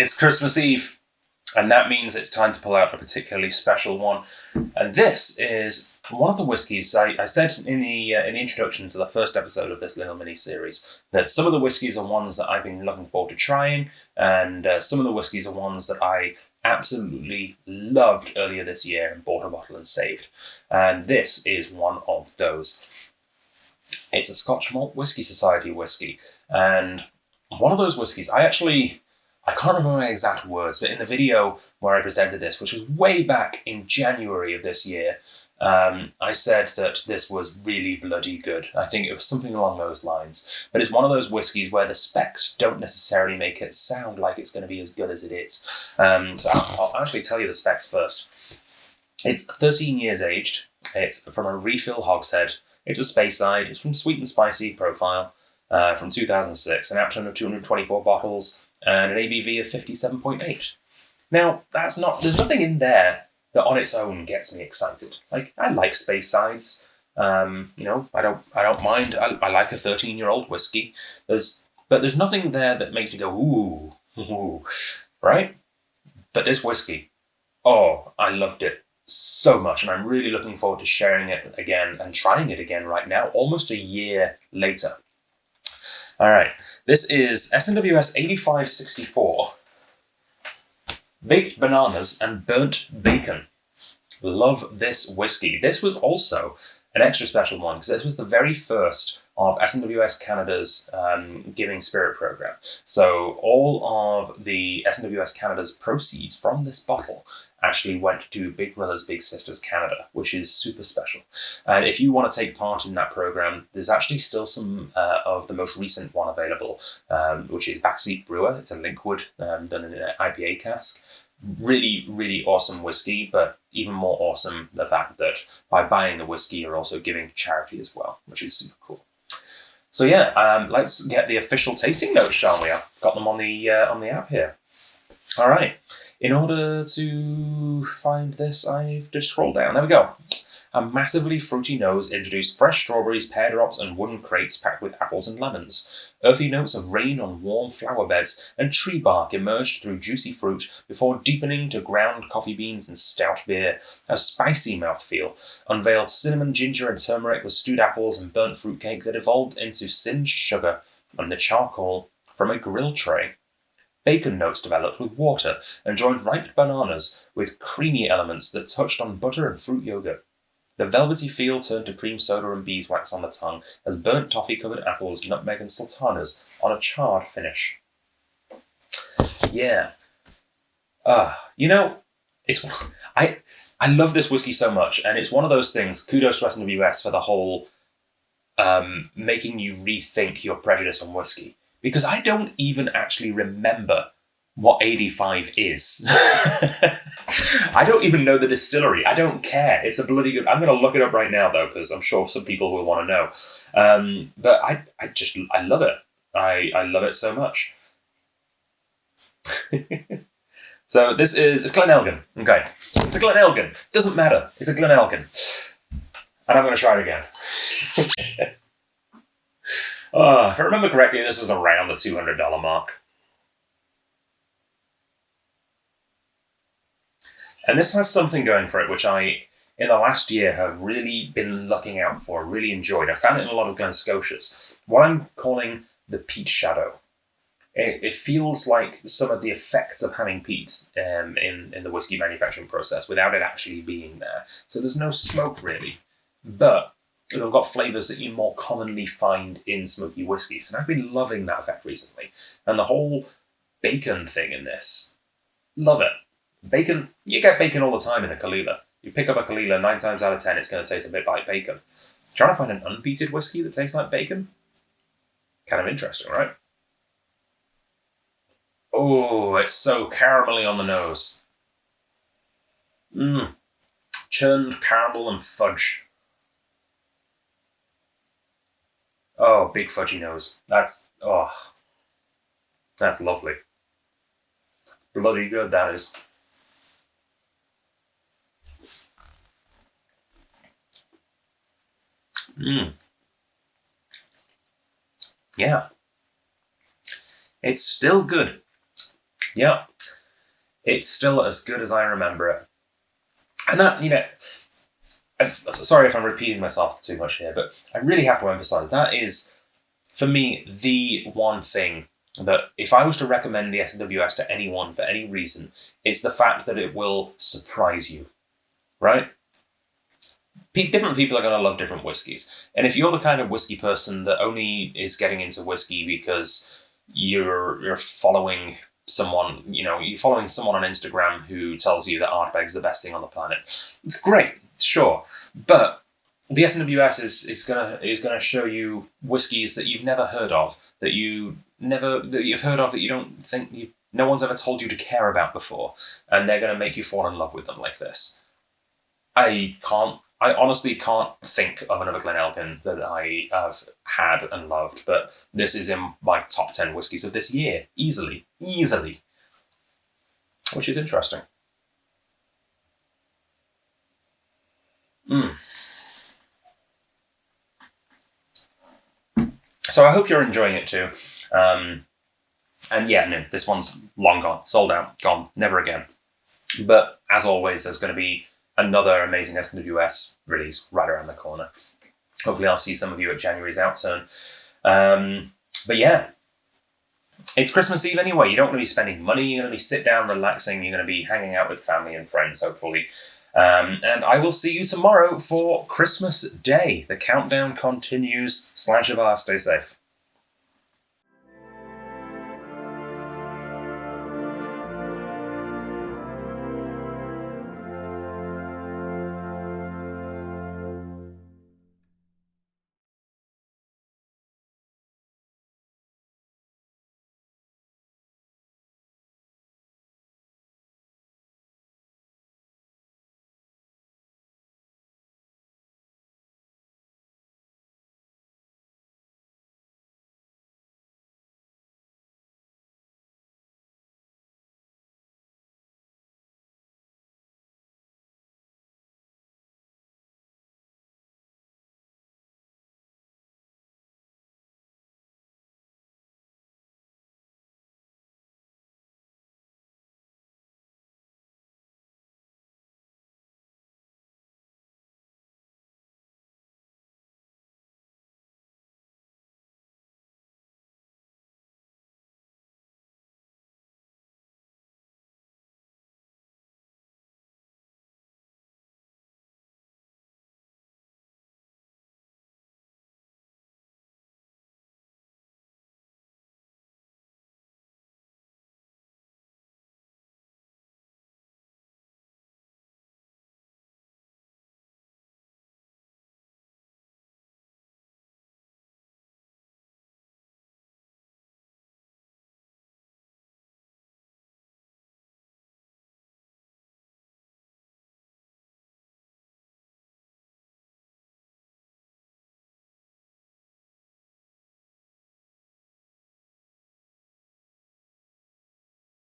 It's Christmas Eve, and that means it's time to pull out a particularly special one. And this is one of the whiskies. I said in the introduction to the first episode of this little mini-series that some of the whiskies are ones that I've been looking forward to trying, and some of the whiskies are ones that I absolutely loved earlier this year and bought a bottle and saved. And this is one of those. It's a Scotch Malt Whisky Society whiskey, and one of those whiskies, I can't remember my exact words, but in the video where I presented this, which was way back in January of this year, I said that this was really bloody good. I think it was something along those lines. But it's one of those whiskies where the specs don't necessarily make it sound like it's going to be as good as it is. So I'll actually tell you the specs first. It's 13 years aged. It's from a refill hogshead. It's a Speyside. It's from Sweet and Spicy profile from 2006. An outturn of 224 bottles. And an ABV of 57.8. Now, there's nothing in there that on its own gets me excited. Like, I like Speysides. I don't mind. I like a 13-year-old whiskey. But there's nothing there that makes me go, ooh, right? But this whiskey, I loved it so much, and I'm really looking forward to sharing it again and trying it again right now, almost a year later. All right, this is SMWS 85.64, baked bananas and burnt bacon. Love this whiskey. This was also an extra special one because this was the very first of SMWS Canada's Giving Spirit program. So all of the SMWS Canada's proceeds from this bottle actually went to Big Brothers Big Sisters Canada, which is super special. And if you want to take part in that program, there's actually still some of the most recent one available, which is Backseat Brewer. It's a Linkwood done in an IPA cask. Really, really awesome whiskey, but even more awesome the fact that by buying the whiskey, you're also giving to charity as well, which is super cool. So yeah, let's get the official tasting notes, shall we? I've got them on the app here. All right. In order to find this, I've just scrolled down. There we go. A massively fruity nose introduced fresh strawberries, pear drops, and wooden crates packed with apples and lemons. Earthy notes of rain on warm flower beds and tree bark emerged through juicy fruit before deepening to ground coffee beans and stout beer. A spicy mouthfeel unveiled cinnamon, ginger, and turmeric with stewed apples and burnt fruitcake that evolved into singed sugar and the charcoal from a grill tray. Bacon notes developed with water and joined ripe bananas with creamy elements that touched on butter and fruit yogurt. The velvety feel turned to cream soda and beeswax on the tongue as burnt toffee-covered apples, nutmeg and sultanas on a charred finish. Yeah. I love this whiskey so much, and it's one of those things, kudos to SMWS for the whole making you rethink your prejudice on whiskey. Because I don't even actually remember what 85 is. I don't even know the distillery. I don't care. It's a bloody good... I'm going to look it up right now, though, because I'm sure some people will want to know. But I love it. I love it so much. So it's Glenelgan. Okay. It's a Glenelgan. Doesn't matter. It's a Glenelgan. And I'm going to try it again. If I remember correctly, this was around the $200 mark. And this has something going for it, which I, in the last year, have really been looking out for, really enjoyed. I found it in a lot of Glen Scotias. What I'm calling the peat shadow. It feels like some of the effects of having peat in the whiskey manufacturing process without it actually being there. So there's no smoke, really. But they've got flavours that you more commonly find in smoky whiskies. And I've been loving that effect recently. And the whole bacon thing in this, love it. Bacon, you get bacon all the time in a Kalila. You pick up a Kalila, 9 times out of 10, it's going to taste a bit like bacon. Trying to find an unpeated whiskey that tastes like bacon? Kind of interesting, right? Oh, it's so caramelly on the nose. Churned caramel and fudge. Oh, big fudgy nose. That's lovely. Bloody good, that is. Yeah. It's still good. Yeah, it's still as good as I remember it. And that, sorry if I'm repeating myself too much here, but I really have to emphasize that is, for me, the one thing that if I was to recommend the SMWS to anyone for any reason, it's the fact that it will surprise you, right? Different people are going to love different whiskies. And if you're the kind of whiskey person that only is getting into whiskey because you're following someone, you're following someone on Instagram who tells you that Ardbeg's the best thing on the planet, it's great, sure. But the SMWS is gonna show you whiskies that you've never heard of, that you've heard of that you don't think no one's ever told you to care about before, and they're gonna make you fall in love with them like this. I honestly can't think of another Glenelgan that I have had and loved, but this is in my top 10 whiskies of this year, easily, which is interesting. So I hope you're enjoying it too. And yeah, no, this one's long gone, sold out, gone, never again. But as always, there's going to be another amazing SMWS release right around the corner. Hopefully I'll see some of you at January's outturn. But yeah, it's Christmas Eve anyway. You don't want to be spending money. You're going to be sit down, relaxing. You're going to be hanging out with family and friends, hopefully. And I will see you tomorrow for Christmas Day. The countdown continues. /Avar, stay safe.